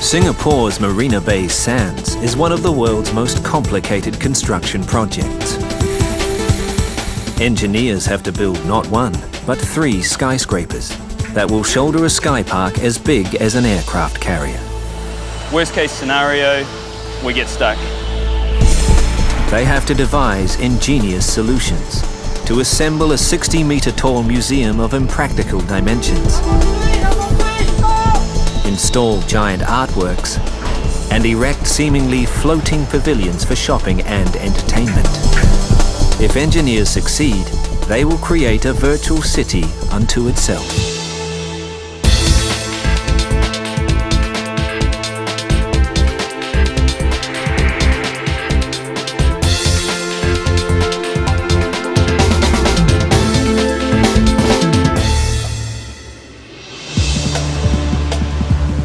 Singapore's Marina Bay Sands is one of the world's most complicated construction projects. Engineers have to build not one, but 3 skyscrapers that will shoulder a sky park as big as an aircraft carrier. Worst case scenario, we get stuck. They have to devise ingenious solutions to assemble a 60-metre tall museum of impractical dimensions, install giant artworks, and erect seemingly floating pavilions for shopping and entertainment. If engineers succeed, they will create a virtual city unto itself.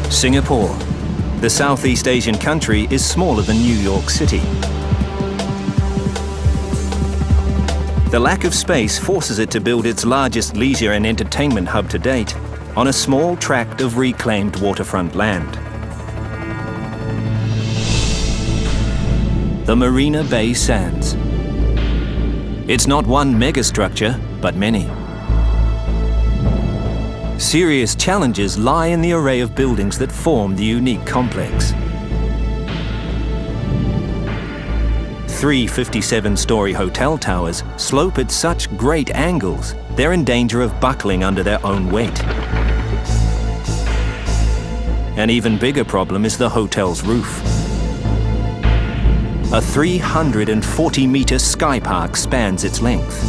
Singapore, the Southeast Asian country, is smaller than New York City. The lack of space forces it to build its largest leisure and entertainment hub to date on a small tract of reclaimed waterfront land. The Marina Bay Sands. It's not one megastructure, but many. Serious challenges lie in the array of buildings that form the unique complex. 3 57-story hotel towers slope at such great angles, they're in danger of buckling under their own weight. An even bigger problem is the hotel's roof. A 340-metre sky park spans its length,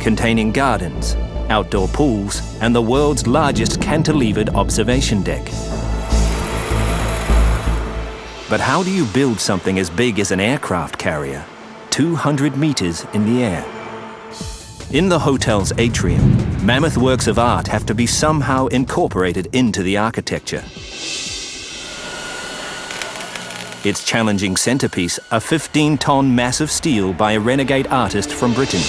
containing gardens, outdoor pools, and the world's largest cantilevered observation deck. But how do you build something as big as an aircraft carrier, 200 meters in the air? In the hotel's atrium, mammoth works of art have to be somehow incorporated into the architecture. Its challenging centerpiece, a 15-ton mass of steel by a renegade artist from Britain.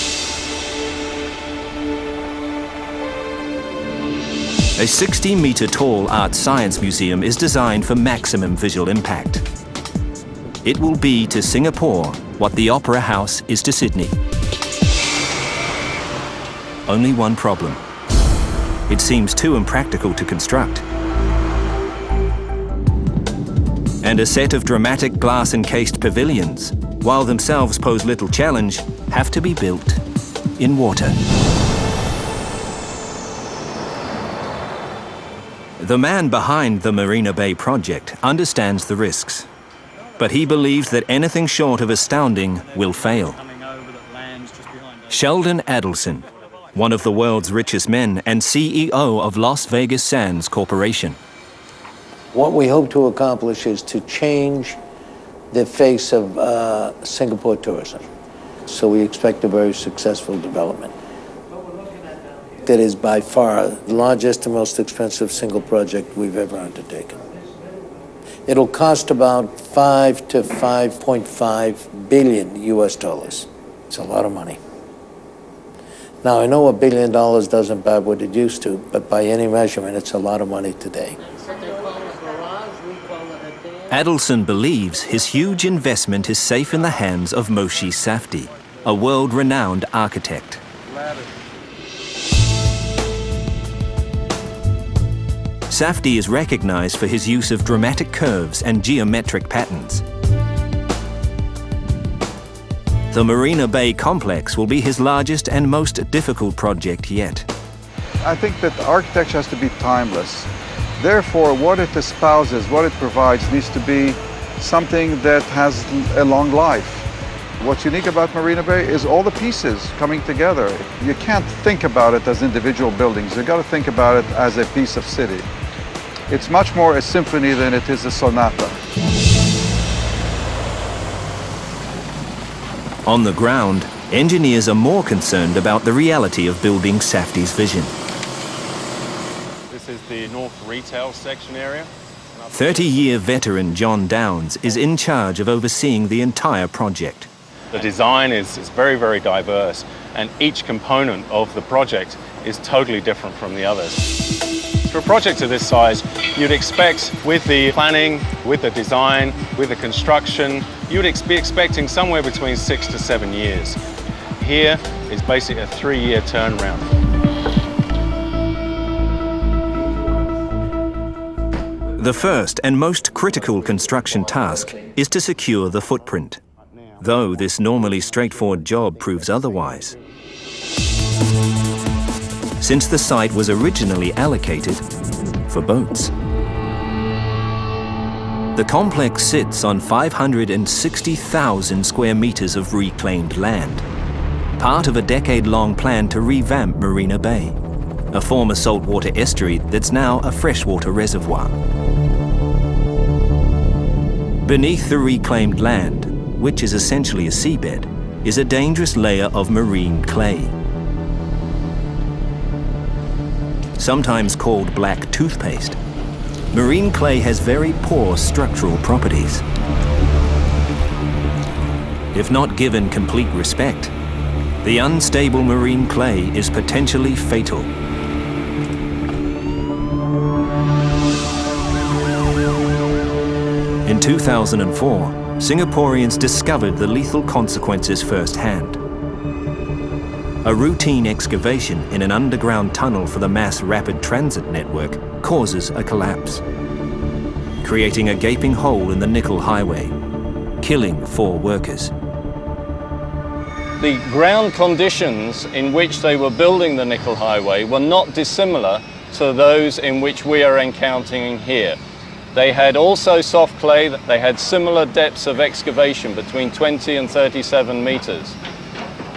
A 60-metre tall art science museum is designed for maximum visual impact. It will be to Singapore what the Opera House is to Sydney. Only one problem. It seems too impractical to construct. And a set of dramatic glass-encased pavilions, while themselves pose little challenge, have to be built in water. The man behind the Marina Bay project understands the risks, but he believes that anything short of astounding will fail. Sheldon Adelson, one of the world's richest men and CEO of Las Vegas Sands Corporation. What we hope to accomplish is to change the face of Singapore tourism. So we expect a very successful development. That is by far the largest and most expensive single project we've ever undertaken. It'll cost about 5 to 5.5 billion US dollars. It's a lot of money. Now, I know $1 billion doesn't buy what it used to, but by any measurement, it's a lot of money today. Adelson believes his huge investment is safe in the hands of Moshe Safdie, a world-renowned architect. Safdie is recognized for his use of dramatic curves and geometric patterns. The Marina Bay complex will be his largest and most difficult project yet. I think that architecture has to be timeless. Therefore, what it espouses, what it provides, needs to be something that has a long life. What's unique about Marina Bay is all the pieces coming together. You can't think about it as individual buildings. You've got to think about it as a piece of city. It's much more a symphony than it is a sonata. On the ground, engineers are more concerned about the reality of building Safdie's vision. This is the North Retail section area. 30-year veteran John Downs is in charge of overseeing the entire project. The design is very, very diverse, and each component of the project is totally different from the others. For a project of this size, you'd expect with the planning, with the design, with the construction, you'd be expecting somewhere between 6 to 7 years. Here is basically a 3-year turnaround. The first and most critical construction task is to secure the footprint, though this normally straightforward job proves otherwise. Since the site was originally allocated for boats. The complex sits on 560,000 square meters of reclaimed land, part of a decade-long plan to revamp Marina Bay, a former saltwater estuary that's now a freshwater reservoir. Beneath the reclaimed land, which is essentially a seabed, is a dangerous layer of marine clay. Sometimes called black toothpaste, marine clay has very poor structural properties. If not given complete respect, the unstable marine clay is potentially fatal. In 2004, Singaporeans discovered the lethal consequences firsthand. A routine excavation in an underground tunnel for the mass rapid transit network causes a collapse, creating a gaping hole in the nickel highway, killing 4 workers. The ground conditions in which they were building the nickel highway were not dissimilar to those in which we are encountering here. They had also soft clay, they had similar depths of excavation between 20 and 37 meters.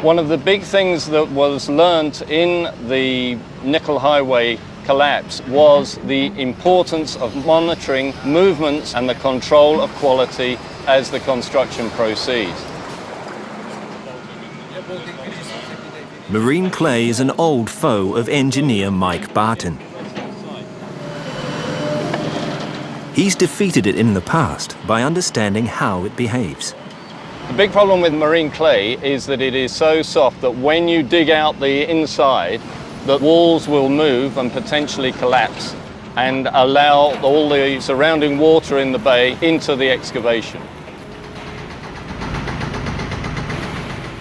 One of the big things that was learnt in the nickel highway collapse was the importance of monitoring movements and the control of quality as the construction proceeds. Marine clay is an old foe of engineer Mike Barton. He's defeated it in the past by understanding how it behaves. The big problem with marine clay is that it is so soft that when you dig out the inside, the walls will move and potentially collapse and allow all the surrounding water in the bay into the excavation.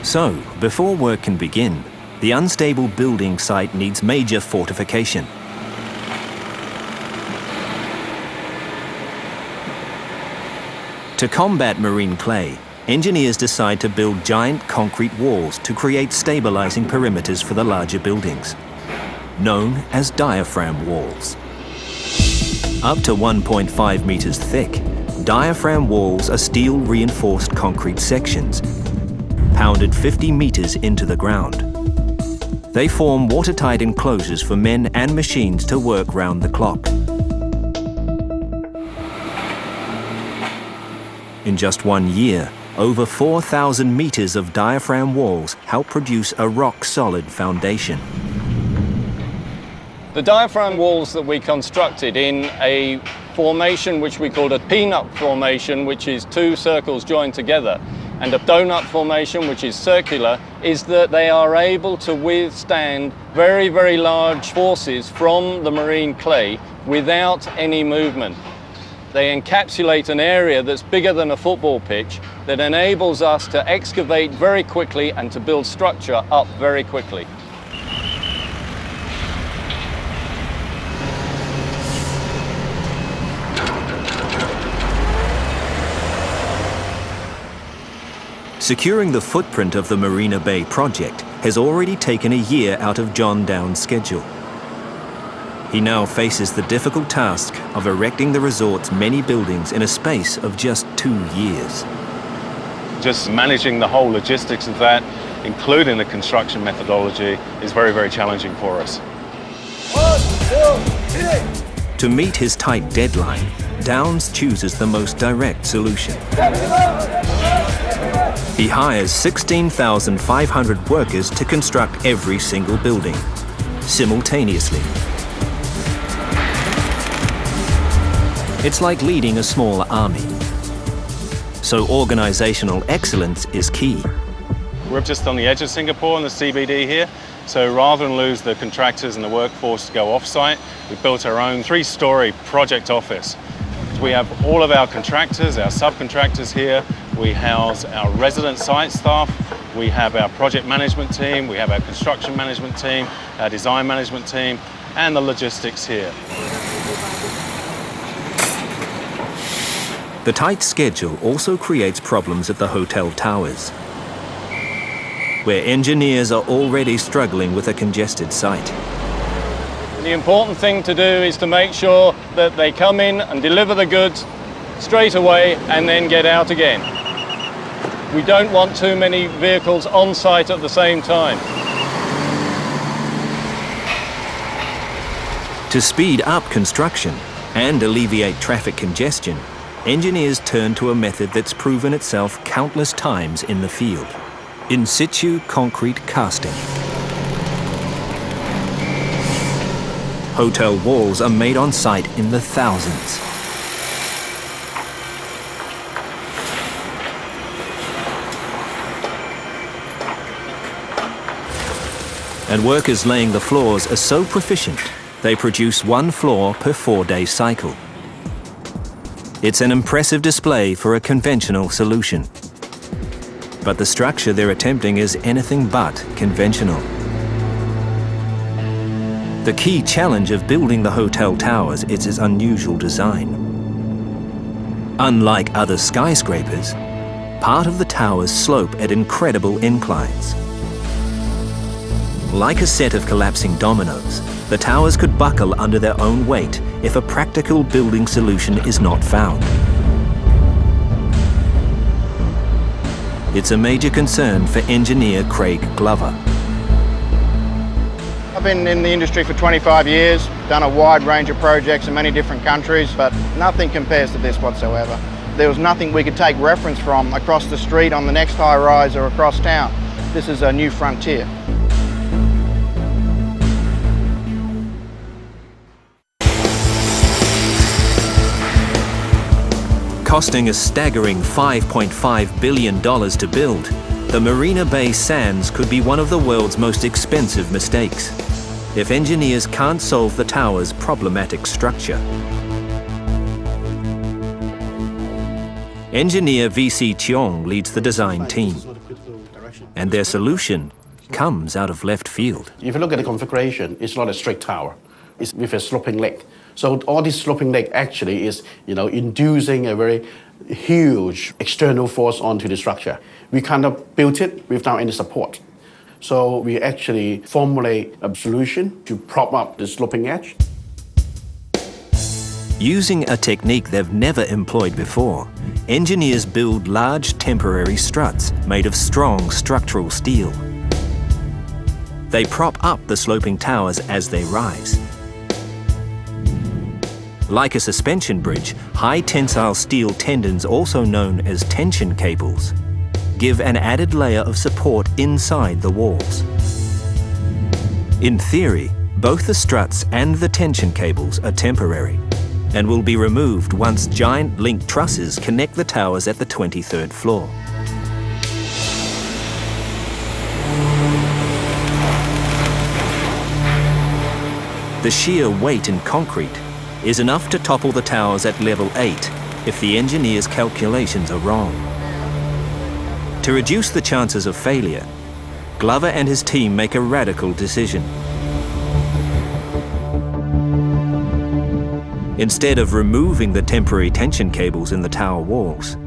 So, before work can begin, the unstable building site needs major fortification. To combat marine clay, engineers decide to build giant concrete walls to create stabilizing perimeters for the larger buildings, known as diaphragm walls. Up to 1.5 meters thick, diaphragm walls are steel-reinforced concrete sections, pounded 50 meters into the ground. They form watertight enclosures for men and machines to work round the clock. In just 1 year, over 4,000 meters of diaphragm walls help produce a rock-solid foundation. The diaphragm walls that we constructed in a formation which we called a peanut formation, which is 2 circles joined together, and a donut formation, which is circular, is that they are able to withstand very, very large forces from the marine clay without any movement. They encapsulate an area that's bigger than a football pitch that enables us to excavate very quickly and to build structure up very quickly. Securing the footprint of the Marina Bay project has already taken a year out of John Downes' schedule. He now faces the difficult task of erecting the resort's many buildings in a space of just 2 years. Just managing the whole logistics of that, including the construction methodology, is very, very challenging for us. 1, 2, 3. To meet his tight deadline, Downes chooses the most direct solution. He hires 16,500 workers to construct every single building, simultaneously. It's like leading a small army. So organizational excellence is key. We're just on the edge of Singapore in the CBD here, So rather than lose the contractors and the workforce to go off-site, we built our own 3-story project office. We have all of our contractors, our subcontractors here. We house our resident site staff. We have our project management team. We have our construction management team, our design management team, and the logistics here. The tight schedule also creates problems at the hotel towers, where engineers are already struggling with a congested site. The important thing to do is to make sure that they come in and deliver the goods straight away and then get out again. We don't want too many vehicles on site at the same time. To speed up construction and alleviate traffic congestion, engineers turn to a method that's proven itself countless times in the field: in situ concrete casting. Hotel walls are made on site in the thousands. And workers laying the floors are so proficient, they produce 1 floor per 4-day cycle. It's an impressive display for a conventional solution. But the structure they're attempting is anything but conventional. The key challenge of building the hotel towers is its unusual design. Unlike other skyscrapers, part of the towers slope at incredible inclines. Like a set of collapsing dominoes, the towers could buckle under their own weight if a practical building solution is not found. It's a major concern for engineer Craig Glover. I've been in the industry for 25 years, done a wide range of projects in many different countries, but nothing compares to this whatsoever. There was nothing we could take reference from across the street on the next high rise or across town. This is a new frontier. Costing a staggering $5.5 billion to build, the Marina Bay Sands could be one of the world's most expensive mistakes if engineers can't solve the tower's problematic structure. Engineer V.C. Cheong leads the design team, and their solution comes out of left field. If you look at the configuration, it's not a straight tower. It's with a sloping leg. So all this sloping leg actually is, inducing a very huge external force onto the structure. We cannot build it without any support. So we actually formulate a solution to prop up the sloping edge. Using a technique they've never employed before, engineers build large temporary struts made of strong structural steel. They prop up the sloping towers as they rise. Like a suspension bridge, high tensile steel tendons, also known as tension cables, give an added layer of support inside the walls. In theory, both the struts and the tension cables are temporary and will be removed once giant link trusses connect the towers at the 23rd floor. The sheer weight in concrete is enough to topple the towers at level 8 if the engineer's calculations are wrong. To reduce the chances of failure, Glover and his team make a radical decision. Instead of removing the temporary tension cables in the tower walls,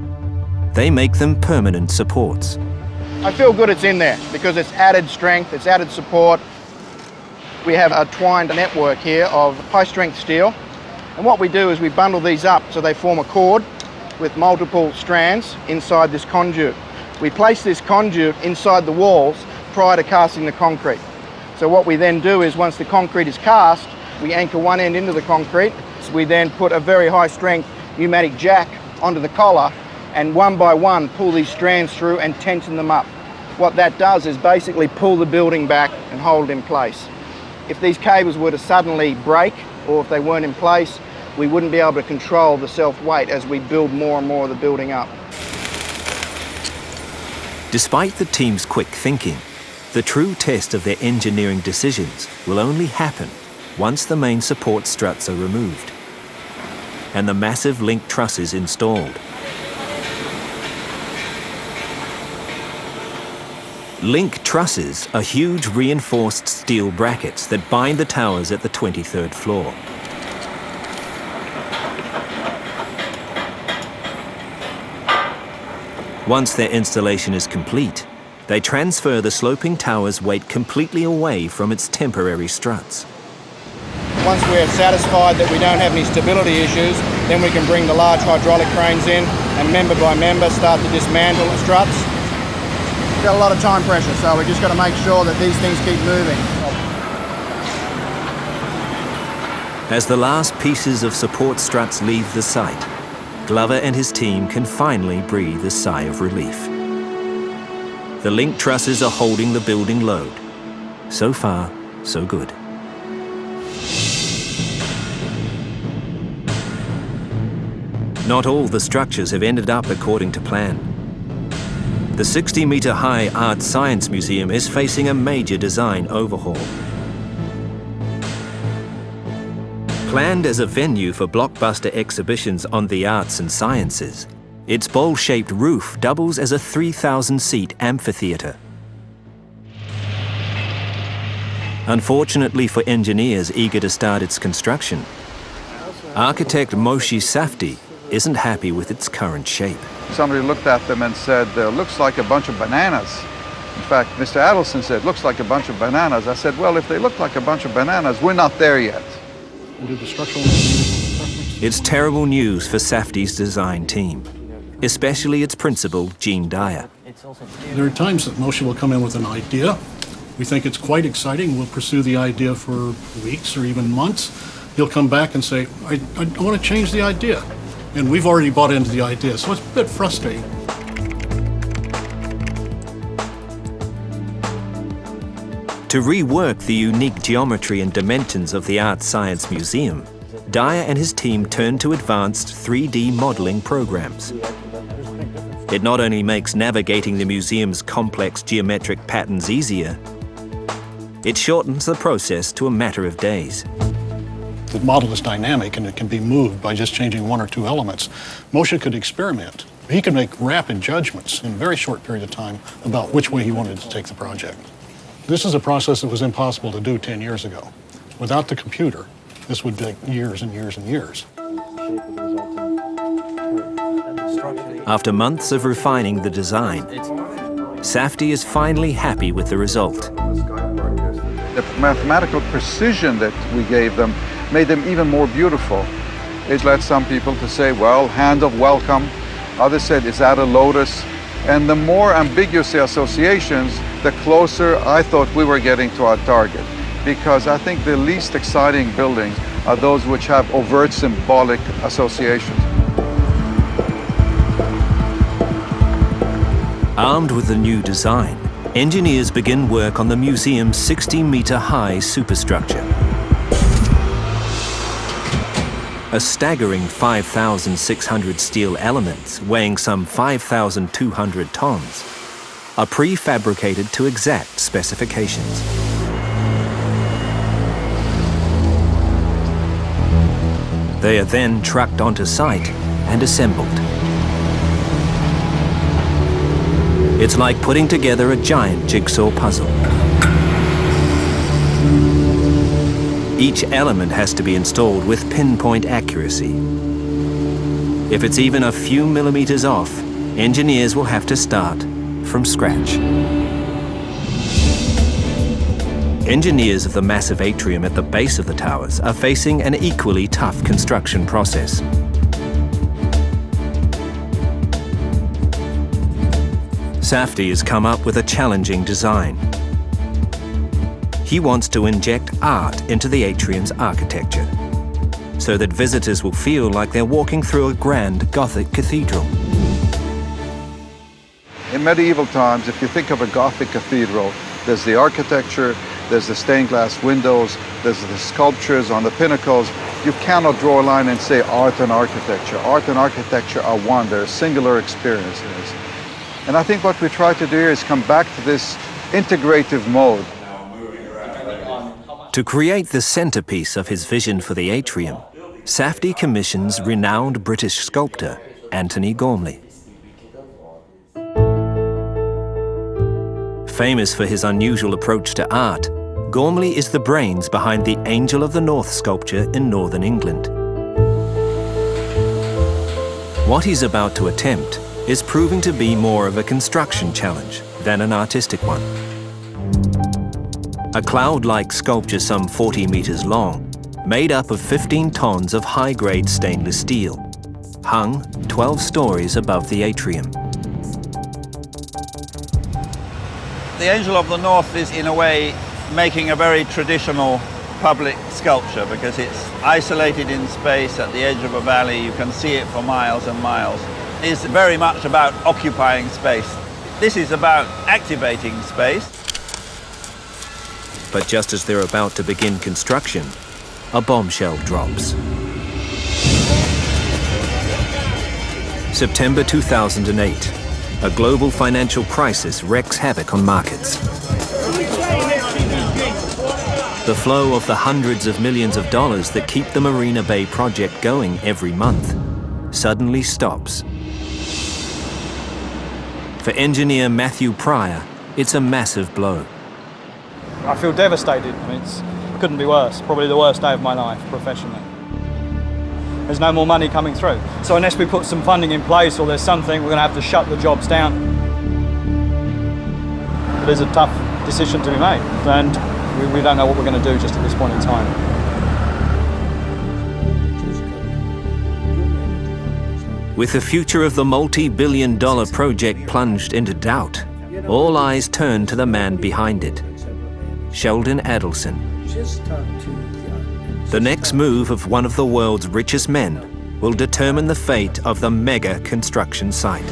they make them permanent supports. I feel good it's in there because it's added strength, it's added support. We have a twined network here of high-strength steel. And what we do is we bundle these up so they form a cord with multiple strands inside this conduit. We place this conduit inside the walls prior to casting the concrete. So what we then do is once the concrete is cast, we anchor one end into the concrete. So we then put a very high-strength pneumatic jack onto the collar and one by one pull these strands through and tension them up. What that does is basically pull the building back and hold it in place. If these cables were to suddenly break or if they weren't in place, we wouldn't be able to control the self-weight as we build more and more of the building up. Despite the team's quick thinking, The true test of their engineering decisions will only happen once the main support struts are removed and the massive link trusses installed. Link trusses are huge reinforced steel brackets that bind the towers at the 23rd floor. Once their installation is complete, they transfer the sloping tower's weight completely away from its temporary struts. Once we're satisfied that we don't have any stability issues, then we can bring the large hydraulic cranes in and member by member start to dismantle the struts. We've got a lot of time pressure, so we've just got to make sure that these things keep moving. As the last pieces of support struts leave the site, Glover and his team can finally breathe a sigh of relief. The link trusses are holding the building load. So far, so good. Not all the structures have ended up according to plan. The 60-meter-high Art Science Museum is facing a major design overhaul. Planned as a venue for blockbuster exhibitions on the arts and sciences, its bowl-shaped roof doubles as a 3,000-seat amphitheater. Unfortunately for engineers eager to start its construction, architect Moshe Safdie isn't happy with its current shape. Somebody looked at them and said, looks like a bunch of bananas. In fact, Mr. Adelson said, looks like a bunch of bananas. I said, well, if they look like a bunch of bananas, we're not there yet. It's terrible news for Safdie's design team, especially its principal, Gene Dyer. There are times that Moshe will come in with an idea. We think it's quite exciting. We'll pursue the idea for weeks or even months. He'll come back and say, I want to change the idea. And we've already bought into the idea, so it's a bit frustrating. To rework the unique geometry and dimensions of the Art Science Museum, Dyer and his team turned to advanced 3D modeling programs. It not only makes navigating the museum's complex geometric patterns easier, it shortens the process to a matter of days. The model is dynamic and it can be moved by just changing one or two elements. Moshe could experiment. He could make rapid judgments in a very short period of time about which way he wanted to take the project. This is a process that was impossible to do 10 years ago. Without the computer, this would take years and years and years. After months of refining the design, Safdie is finally happy with the result. The mathematical precision that we gave them made them even more beautiful. It led some people to say, well, hand of welcome. Others said, is that a lotus? And the more ambiguous the associations, the closer I thought we were getting to our target. Because I think the least exciting buildings are those which have overt symbolic associations. Armed with the new design, engineers begin work on the museum's 60-meter-high superstructure. A staggering 5,600 steel elements, weighing some 5,200 tons, are prefabricated to exact specifications. They are then trucked onto site and assembled. It's like putting together a giant jigsaw puzzle. Each element has to be installed with pinpoint accuracy. If it's even a few millimeters off, engineers will have to start from scratch. Engineers of the massive atrium at the base of the towers are facing an equally tough construction process. Safdie has come up with a challenging design. He wants to inject art into the atrium's architecture, so that visitors will feel like they're walking through a grand Gothic cathedral. In medieval times, if you think of a Gothic cathedral, there's the architecture, there's the stained glass windows, there's the sculptures on the pinnacles. You cannot draw a line and say art and architecture. Art and architecture are one, they're singular experiences. And I think what we try to do here is come back to this integrative mode. To create the centerpiece of his vision for the atrium, Safdie commissions renowned British sculptor Antony Gormley. Famous for his unusual approach to art, Gormley is the brains behind the Angel of the North sculpture in northern England. What he's about to attempt is proving to be more of a construction challenge than an artistic one. A cloud-like sculpture some 40 meters long, made up of 15 tons of high-grade stainless steel, hung 12 stories above the atrium. The Angel of the North is, in a way, making a very traditional public sculpture because it's isolated in space at the edge of a valley. You can see it for miles and miles. It's very much about occupying space. This is about activating space. But just as they're about to begin construction, a bombshell drops. September 2008, a global financial crisis wreaks havoc on markets. The flow of the hundreds of millions of dollars that keep the Marina Bay project going every month suddenly stops. For engineer Matthew Pryor, it's a massive blow. I feel devastated. I mean, it couldn't be worse. Probably the worst day of my life professionally. There's no more money coming through. So unless we put some funding in place or there's something, we're going to have to shut the jobs down. It is a tough decision to be made, and we don't know what we're going to do just at this point in time. With the future of the multi-billion-dollar project plunged into doubt, all eyes turn to the man behind it, Sheldon Adelson. The next move of one of the world's richest men will determine the fate of the mega construction site.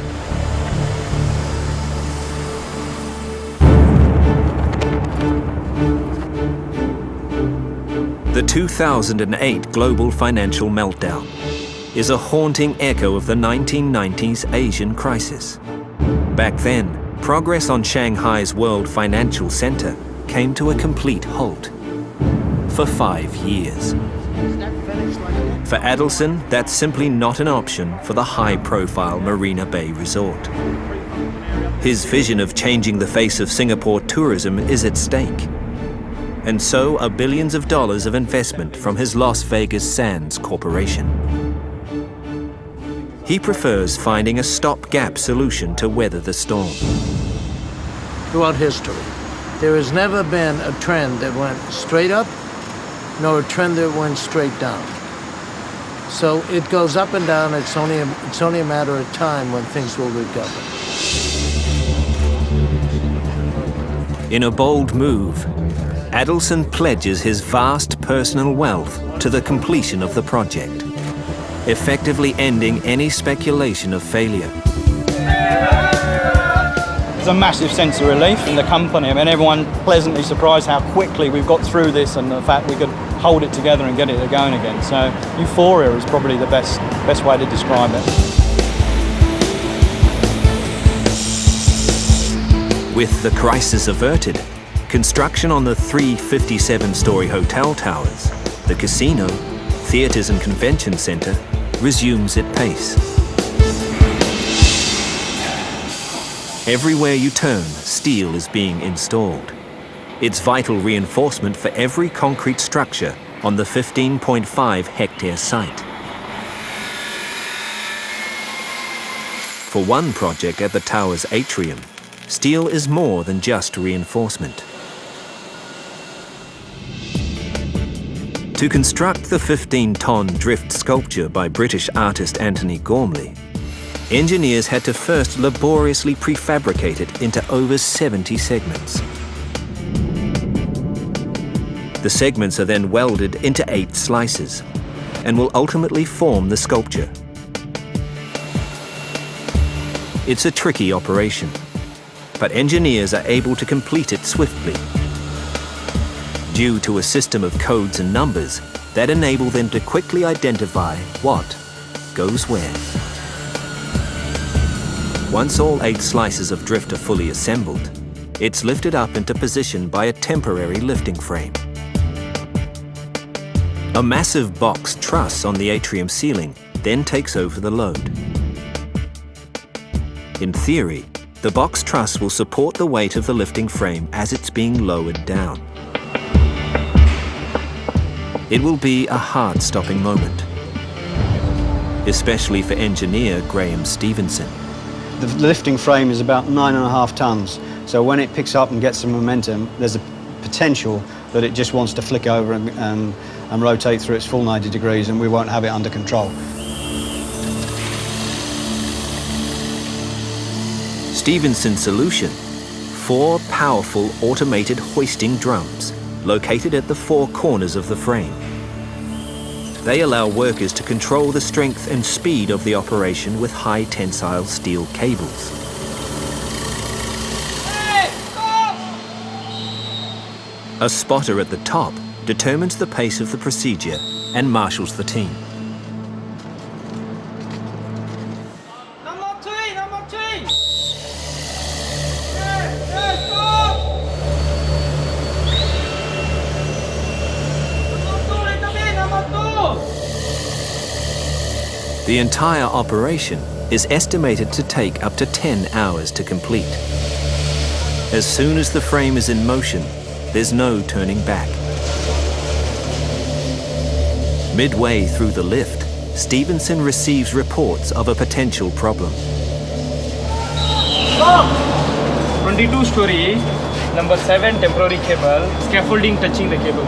The 2008 global financial meltdown is a haunting echo of the 1990s Asian crisis. Back then, progress on Shanghai's World Financial Center came to a complete halt for 5 years. For Adelson, that's simply not an option for the high-profile Marina Bay resort. His vision of changing the face of Singapore tourism is at stake, and so are billions of dollars of investment from his Las Vegas Sands Corporation. He prefers finding a stopgap solution to weather the storm. Throughout history, there has never been a trend that went straight up, nor a trend that went straight down. So it goes up and down. It's only a matter of time when things will recover. In a bold move, Adelson pledges his vast personal wealth to the completion of the project, effectively ending any speculation of failure. There's a massive sense of relief in the company. I mean, everyone pleasantly surprised how quickly we've got through this and the fact we could hold it together and get it going again. So euphoria is probably the best way to describe it. With the crisis averted, construction on the 3 57-story hotel towers, the casino, theatres and convention centre resumes at pace. Everywhere you turn, steel is being installed. It's vital reinforcement for every concrete structure on the 15.5-hectare site. For one project at the tower's atrium, steel is more than just reinforcement. To construct the 15-ton drift sculpture by British artist Antony Gormley, engineers had to first laboriously prefabricate it into over 70 segments. The segments are then welded into 8 slices and will ultimately form the sculpture. It's a tricky operation, but engineers are able to complete it swiftly due to a system of codes and numbers that enable them to quickly identify what goes where. Once all 8 slices of drift are fully assembled, It's lifted up into position by a temporary lifting frame. A massive box truss on the atrium ceiling then takes over the load. In theory, the box truss will support the weight of the lifting frame as it's being lowered down. It will be a heart-stopping moment, especially for engineer Graham Stevenson. The lifting frame is about 9.5 tons, so when it picks up and gets some momentum, there's a potential that it just wants to flick over and rotate through its full 90 degrees, and we won't have it under control. Stevenson's solution: 4 powerful automated hoisting drums located at the 4 corners of the frame. They allow workers to control the strength and speed of the operation with high tensile steel cables. A spotter at the top determines the pace of the procedure and marshals the team. The entire operation is estimated to take up to 10 hours to complete. As soon as the frame is in motion, there's no turning back. Midway through the lift, Stevenson receives reports of a potential problem. 22-story, number 7 temporary cable, scaffolding touching the cable.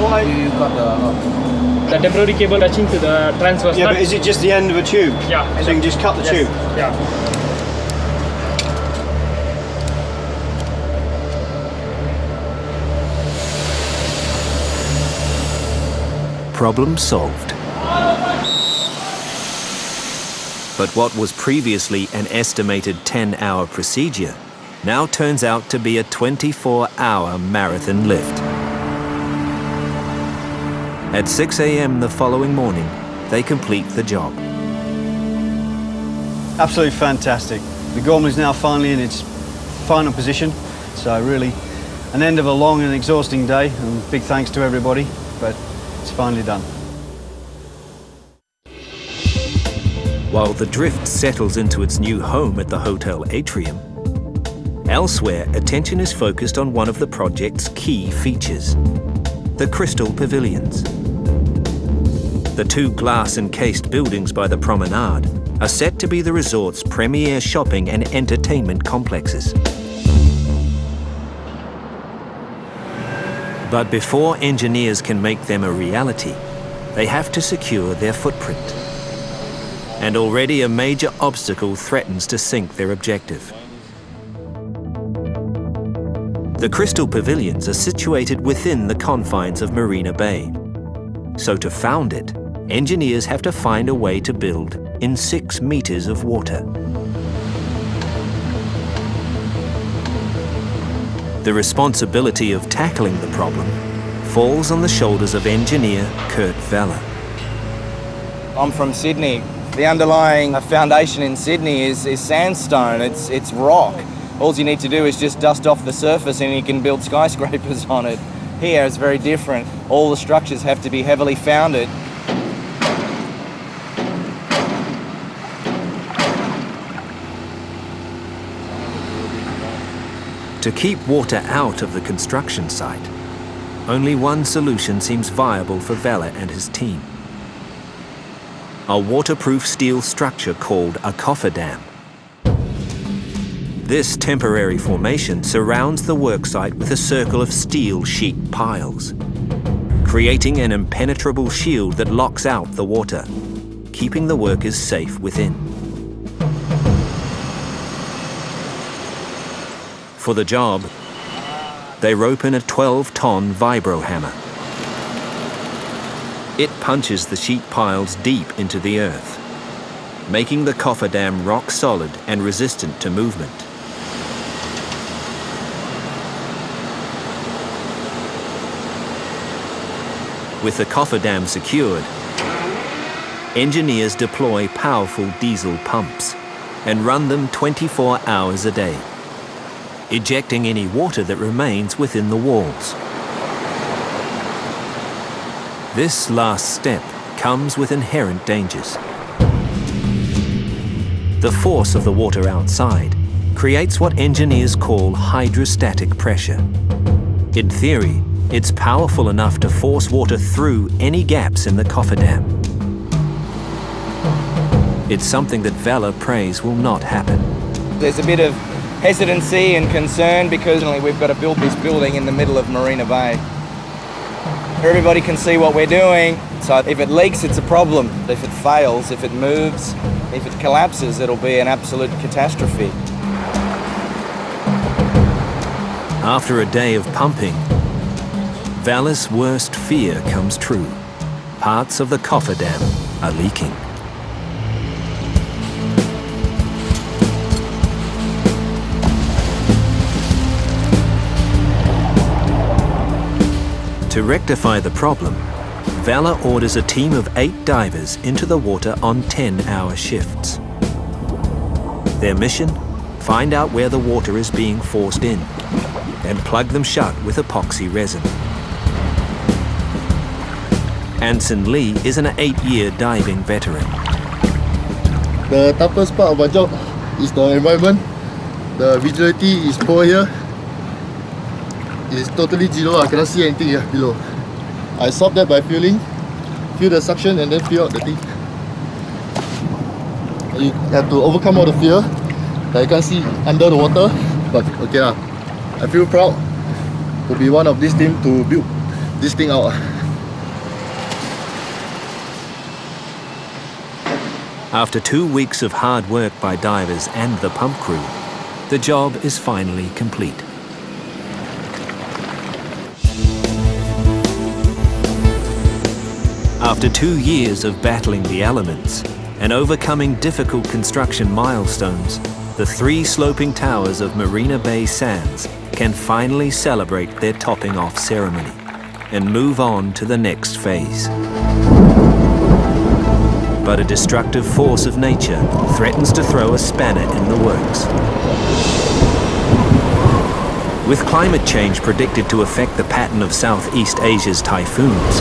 Why you got the temporary cable touching to the transverse. Yeah, but is it just the end of a tube? Yeah. So you can just cut the tube? Yeah. Problem solved. But what was previously an estimated 10-hour procedure now turns out to be a 24-hour marathon lift. At 6 a.m. the following morning, they complete the job. Absolutely fantastic. The Gormley is now finally in its final position, so really an end of a long and exhausting day, and big thanks to everybody, but it's finally done. While the drift settles into its new home at the hotel atrium, elsewhere attention is focused on one of the project's key features: the crystal pavilions. The 2 glass-encased buildings by the promenade are set to be the resort's premier shopping and entertainment complexes. But before engineers can make them a reality, they have to secure their footprint. And already a major obstacle threatens to sink their objective. The crystal pavilions are situated within the confines of Marina Bay. So to found it, engineers have to find a way to build in 6 meters of water. The responsibility of tackling the problem falls on the shoulders of engineer Kurt Vella. I'm from Sydney. The underlying foundation in Sydney is sandstone, it's rock. All you need to do is just dust off the surface and you can build skyscrapers on it. Here it's very different. All the structures have to be heavily founded. To keep water out of the construction site, only one solution seems viable for Vella and his team: a waterproof steel structure called a cofferdam. This temporary formation surrounds the worksite with a circle of steel sheet piles, creating an impenetrable shield that locks out the water, keeping the workers safe within. For the job, they rope in a 12-ton vibro hammer. It punches the sheet piles deep into the earth, making the cofferdam rock solid and resistant to movement. With the cofferdam secured, engineers deploy powerful diesel pumps and run them 24 hours a day. ejecting any water that remains within the walls. This last step comes with inherent dangers. The force of the water outside creates what engineers call hydrostatic pressure. In theory, it's powerful enough to force water through any gaps in the cofferdam. It's something that Vela prays will not happen. There's a bit of hesitancy and concern because we've got to build this building in the middle of Marina Bay. Everybody can see what we're doing, so if it leaks, it's a problem. If it fails, if it moves, if it collapses, it'll be an absolute catastrophe. After a day of pumping, Vela's worst fear comes true. Parts of the cofferdam are leaking. To rectify the problem, Vela orders a team of 8 divers into the water on 10-hour shifts. Their mission? Find out where the water is being forced in and plug them shut with epoxy resin. Anson Lee is an 8-year diving veteran. The toughest part of my job is the environment. The visibility is poor here. It is totally zero, I cannot see anything here below. I solve that by feel the suction and then feel out the thing. You have to overcome all the fear that you can't see under the water, but okay I feel proud to be one of this team to build this thing out. After 2 weeks of hard work by divers and the pump crew, the job is finally complete. After 2 years of battling the elements and overcoming difficult construction milestones, the 3 sloping towers of Marina Bay Sands can finally celebrate their topping off ceremony and move on to the next phase. But a destructive force of nature threatens to throw a spanner in the works. With climate change predicted to affect the pattern of Southeast Asia's typhoons,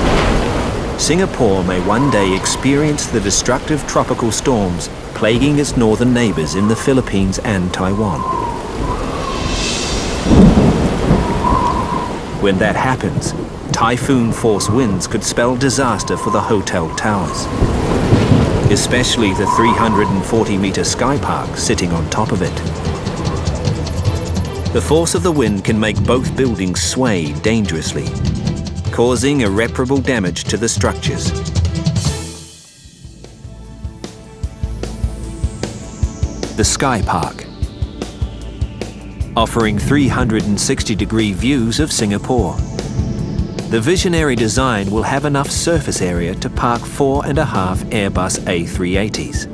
Singapore may one day experience the destructive tropical storms plaguing its northern neighbors in the Philippines and Taiwan. When that happens, typhoon-force winds could spell disaster for the hotel towers, especially the 340-meter sky park sitting on top of it. The force of the wind can make both buildings sway dangerously, causing irreparable damage to the structures. The Sky Park, offering 360-degree views of Singapore. The visionary design will have enough surface area to park 4.5 Airbus A380s.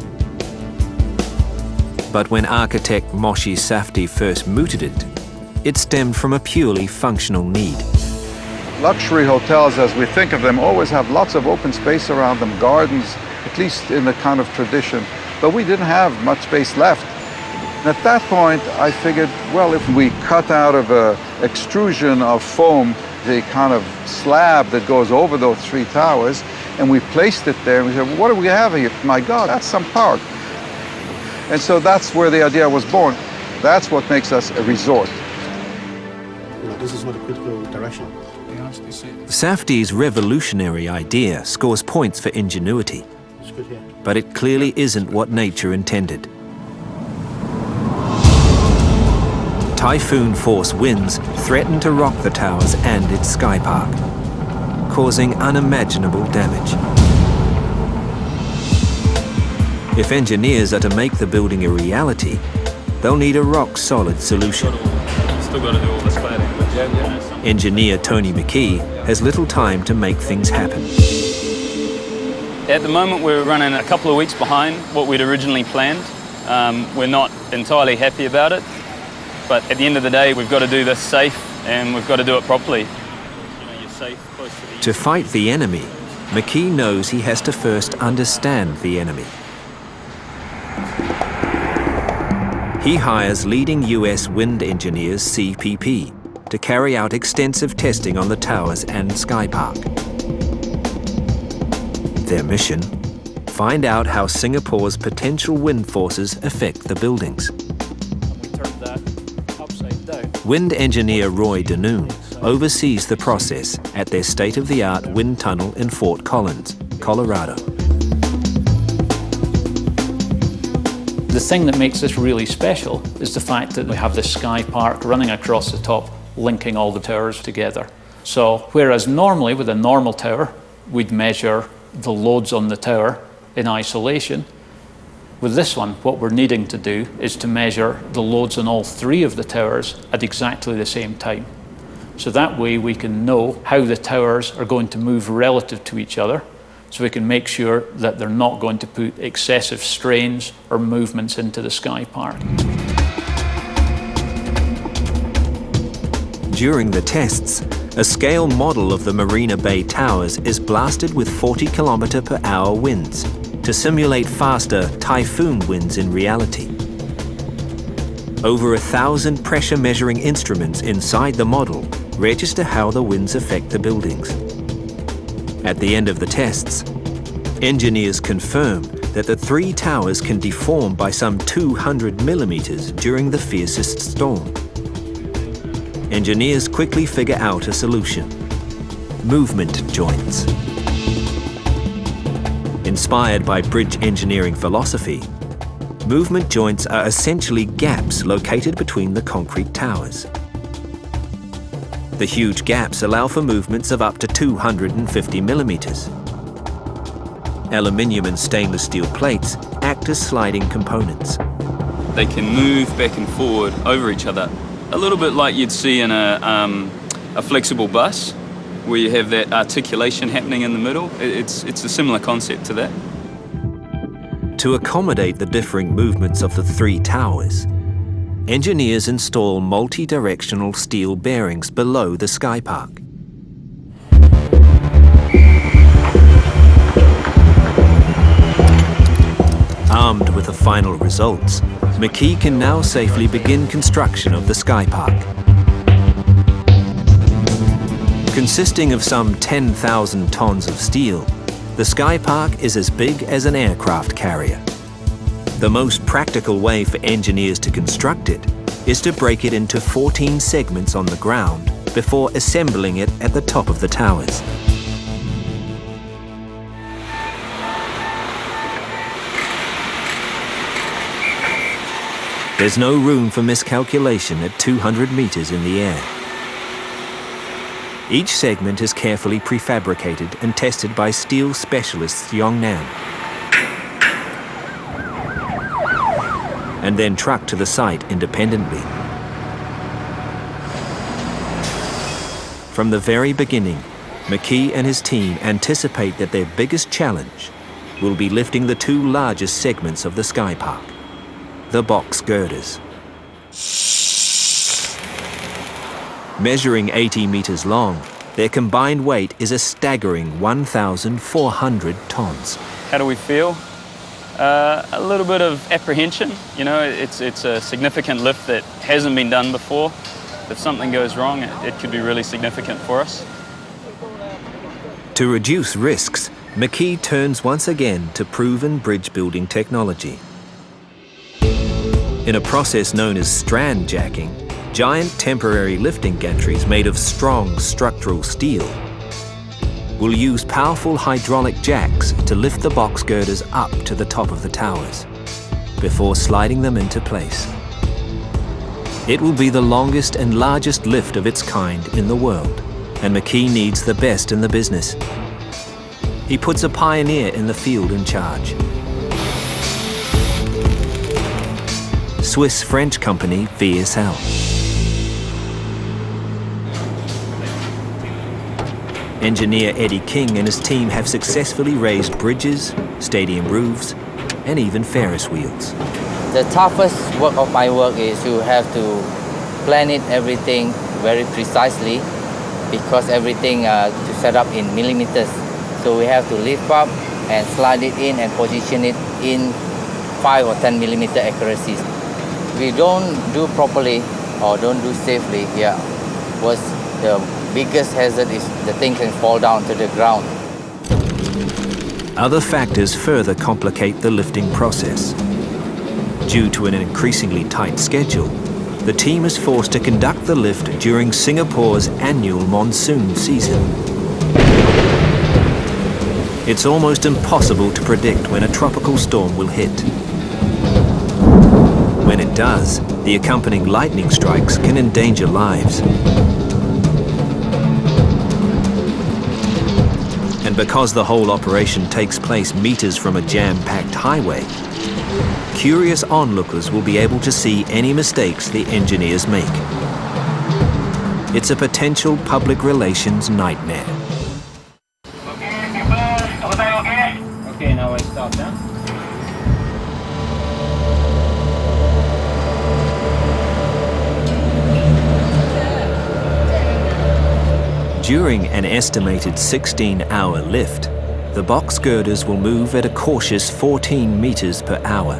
But when architect Moshe Safdie first mooted it, it stemmed from a purely functional need. Luxury hotels, as we think of them, always have lots of open space around them, gardens, at least in the kind of tradition. But we didn't have much space left. And at that point, I figured, well, if we cut out of an extrusion of foam the kind of slab that goes over those 3 towers, and we placed it there, and we said, well, what do we have here? My God, that's some park. And so that's where the idea was born. That's what makes us a resort. This is not a critical direction. Safdie's revolutionary idea scores points for ingenuity, but it clearly isn't what nature intended. Typhoon-force winds threaten to rock the towers and its sky park, causing unimaginable damage. If engineers are to make the building a reality, they'll need a rock-solid solution. Still got to do all this cladding. Engineer Tony McKee has little time to make things happen. At the moment, we're running a couple of weeks behind what we'd originally planned. We're not entirely happy about it, but at the end of the day, we've got to do this safe and we've got to do it properly. You're safe, close to the... To fight the enemy, McKee knows he has to first understand the enemy. He hires leading US wind engineers CPP to carry out extensive testing on the towers and Sky Park. Their mission? Find out how Singapore's potential wind forces affect the buildings. Wind engineer Roy Danoon oversees the process at their state-of-the-art wind tunnel in Fort Collins, Colorado. The thing that makes this really special is the fact that we have this Sky Park running across the top, linking all the towers together. So whereas normally with a normal tower, we'd measure the loads on the tower in isolation, with this one, what we're needing to do is to measure the loads on all three of the towers at exactly the same time. So that way we can know how the towers are going to move relative to each other, so we can make sure that they're not going to put excessive strains or movements into the Sky Park. During the tests, a scale model of the Marina Bay Towers is blasted with 40 km/h winds to simulate faster typhoon winds in reality. Over 1,000 pressure measuring instruments inside the model register how the winds affect the buildings. At the end of the tests, engineers confirm that the three towers can deform by some 200 millimeters during the fiercest storm. Engineers quickly figure out a solution: movement joints. Inspired by bridge engineering philosophy, movement joints are essentially gaps located between the concrete towers. The huge gaps allow for movements of up to 250 millimeters. Aluminium and stainless steel plates act as sliding components. They can move back and forward over each other, a little bit like you'd see in a flexible bus, where you have that articulation happening in the middle. It's a similar concept to that. To accommodate the differing movements of the three towers, engineers install multi-directional steel bearings below the Sky Park. Armed with the final results, McKee can now safely begin construction of the Sky Park. Consisting of some 10,000 tons of steel, the Sky Park is as big as an aircraft carrier. The most practical way for engineers to construct it is to break it into 14 segments on the ground before assembling it at the top of the towers. There's no room for miscalculation at 200 meters in the air. Each segment is carefully prefabricated and tested by steel specialists Yongnam, and then trucked to the site independently. From the very beginning, McKee and his team anticipate that their biggest challenge will be lifting the two largest segments of the Sky Park, the box girders. Measuring 80 meters long, their combined weight is a staggering 1,400 tons. How do we feel? A little bit of apprehension. You know, it's a significant lift that hasn't been done before. If something goes wrong, it could be really significant for us. To reduce risks, McKee turns once again to proven bridge building technology. In a process known as strand jacking, giant temporary lifting gantries made of strong structural steel will use powerful hydraulic jacks to lift the box girders up to the top of the towers before sliding them into place. It will be the longest and largest lift of its kind in the world, and McKee needs the best in the business. He puts a pioneer in the field in charge. Swiss-French company VSL. Engineer Eddie King and his team have successfully raised bridges, stadium roofs, and even Ferris wheels. The toughest work of my work is you have to plan it everything very precisely, because everything to set up in millimeters. So we have to lift up and slide it in and position it in 5 or 10 millimeter accuracies. we don't do properly or don't do safely, what's the biggest hazard is the thing can fall down to the ground. Other factors further complicate the lifting process. Due to an increasingly tight schedule, the team is forced to conduct the lift during Singapore's annual monsoon season. It's almost impossible to predict when a tropical storm will hit. When it does, the accompanying lightning strikes can endanger lives. And because the whole operation takes place meters from a jam-packed highway, curious onlookers will be able to see any mistakes the engineers make. It's a potential public relations nightmare. Okay, now I stop now. During an estimated 16-hour lift, the box girders will move at a cautious 14 meters per hour.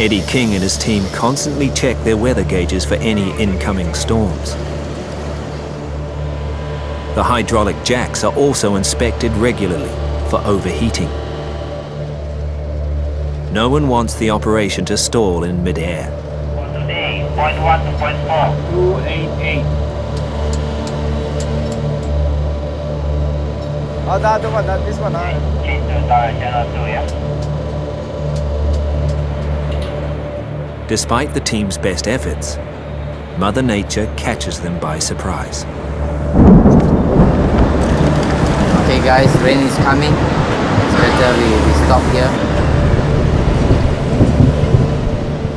Eddie King and his team constantly check their weather gauges for any incoming storms. The hydraulic jacks are also inspected regularly for overheating. No one wants the operation to stall in mid-air. Today, point 1 to point 4. 288. Oh, that one, this one. Change to channel 2, yeah? Despite the team's best efforts, Mother Nature catches them by surprise. Okay guys, rain is coming. It's better we stop here.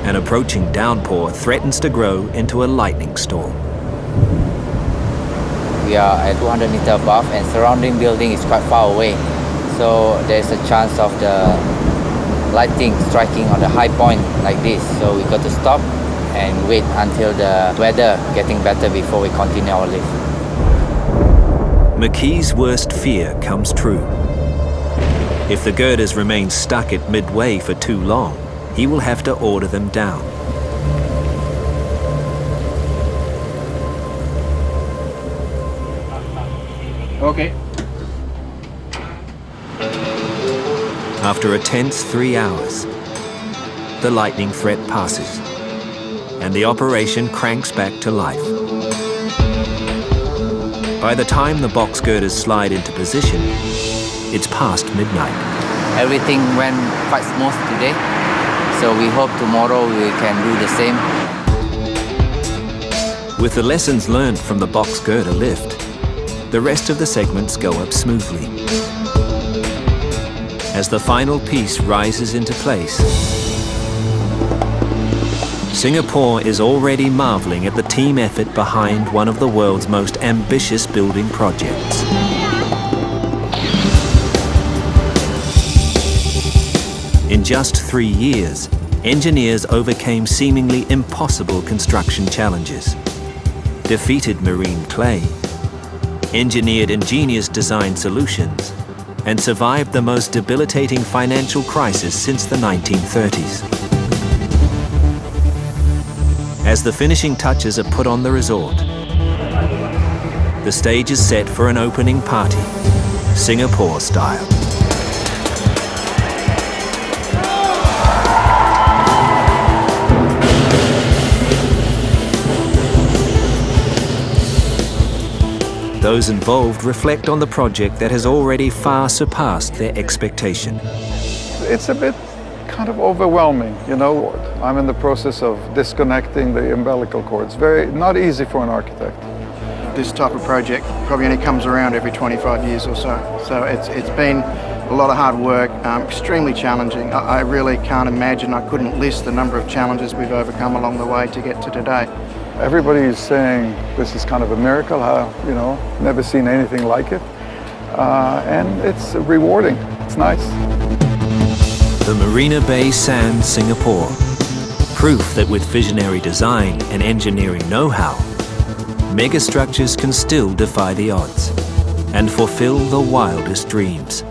An approaching downpour threatens to grow into a lightning storm. We are at 200 meters above and surrounding building is quite far away. So there's a chance of the lightning striking on the high point like this. So we got to stop and wait until the weather getting better before we continue our lift. McKee's worst fear comes true. If the girders remain stuck at midway for too long, he will have to order them down. Okay. After a tense 3 hours, the lightning threat passes, and the operation cranks back to life. By the time the box girders slide into position, it's past midnight. Everything went quite smooth today, so we hope tomorrow we can do the same. With the lessons learned from the box girder lift, the rest of the segments go up smoothly. As the final piece rises into place, Singapore is already marveling at the team effort behind one of the world's most ambitious building projects. In just 3 years, engineers overcame seemingly impossible construction challenges, defeated marine clay, engineered ingenious design solutions, and survived the most debilitating financial crisis since the 1930s. As the finishing touches are put on the resort, the stage is set for an opening party, Singapore style. Those involved reflect on the project that has already far surpassed their expectation. It's a bit kind of overwhelming, you know. I'm in the process of disconnecting the umbilical cord. It's not easy for an architect. This type of project probably only comes around every 25 years or so. So it's been a lot of hard work, extremely challenging. I really can't imagine, I couldn't list the number of challenges we've overcome along the way to get to today. Everybody is saying this is kind of a miracle, never seen anything like it. And it's rewarding, it's nice. The Marina Bay Sands, Singapore. Proof that with visionary design and engineering know-how, megastructures can still defy the odds and fulfill the wildest dreams.